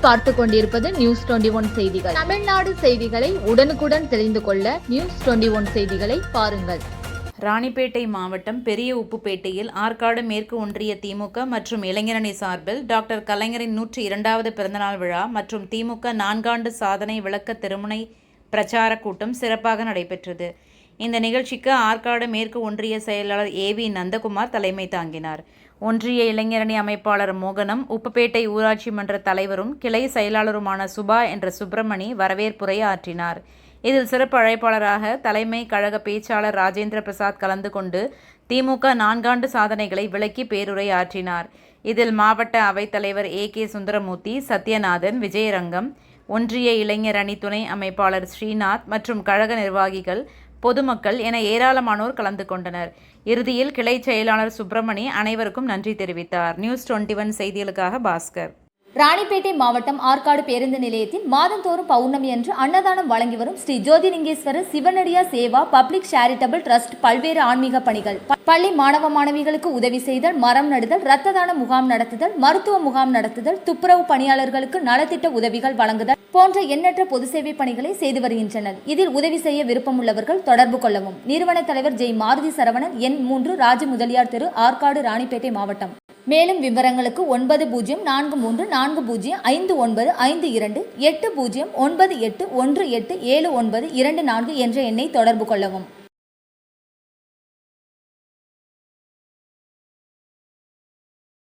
நீங்கள் பார்த்து கொண்டிருப்பது நியூஸ் 21 செய்திகள். தமிழ்நாடு செய்திகளை உடனுக்குடன் தெரிந்து கொள்ள நியூஸ் 21 செய்திகளை பாருங்கள். ராணிப்பேட்டை மாவட்டம் பெரிய உப்புப்பேட்டையில் ஆற்காடு மேற்கு ஒன்றிய திமுக மற்றும் இளைஞரணி சார்பில் டாக்டர் கலைஞரின் 102வது பிறந்தநாள் விழா மற்றும் திமுக 4ஆண்டு சாதனை விளக்க திருமுனை பிரச்சார கூட்டம் சிறப்பாக நடைபெற்றது. இந்த நிகழ்ச்சிக்கு ஆற்காடு மேற்கு ஒன்றிய செயலாளர் ஏவி நந்தகுமார் தலைமை தாங்கினார். ஒன்றிய இளைஞரணி அமைப்பாளர் மோகனம், உப்புப்பேட்டை ஊராட்சி மன்ற தலைவரும் கிளை செயலாளருமான சுபா என்ற சுப்பிரமணி வரவேற்புரை ஆற்றினார். இதில் சிறப்பு அழைப்பாளராக தலைமை கழக பேச்சாளர் ராஜேந்திர பிரசாத் கலந்து கொண்டு திமுக 4ஆண்டு சாதனைகளை விளக்கி பேருரை ஆற்றினார். இதில் மாவட்ட அவைத்தலைவர் AK சுந்தரமூர்த்தி, சத்யநாதன், விஜயரங்கம், ஒன்றிய இளைஞர் அணி துணை அமைப்பாளர் ஸ்ரீநாத் மற்றும் கழக நிர்வாகிகள், பொதுமக்கள் என ஏராளமானோர் கலந்து கொண்டனர். இறுதியில் கிளை செயலாளர் சுப்பிரமணி அனைவருக்கும் நன்றி தெரிவித்தார். நியூஸ் 21 செய்திகளுக்காக பாஸ்கர். ராணிப்பேட்டை மாவட்டம் ஆற்காடு பேருந்து நிலையத்தில் மாதந்தோறும் பௌர்ணமி அன்று அன்னதானம் வழங்கி வரும் Sri Jothilingeswarar சிவனடியா Seva public charitable trust பல்வேறு ஆன்மீக பணிகள், பள்ளி மாணவ மாணவிகளுக்கு உதவி செய்தல், மரம் நடுதல், இரத்த தான முகாம் நடத்துதல், மருத்துவ முகாம் நடத்துதல், துப்புரவு பணியாளர்களுக்கு நலத்திட்ட உதவிகள் வழங்குதல் போன்ற எண்ணற்ற பொது சேவை பணிகளை செய்து வருகின்றனர். இதில் உதவி செய்ய விருப்பமுள்ளவர்கள் தொடர்பு கொள்ளவும். நிறுவன தலைவர் ஜெய் மாருதி சரவணன், எண் 3, ராஜ முதலியார் தெரு, ஆற்காடு, ராணிப்பேட்டை மாவட்டம். மேலும் விவரங்களுக்கு 9040405952 8098187924 என்ற எண்ணை தொடர்பு கொள்ளவும்.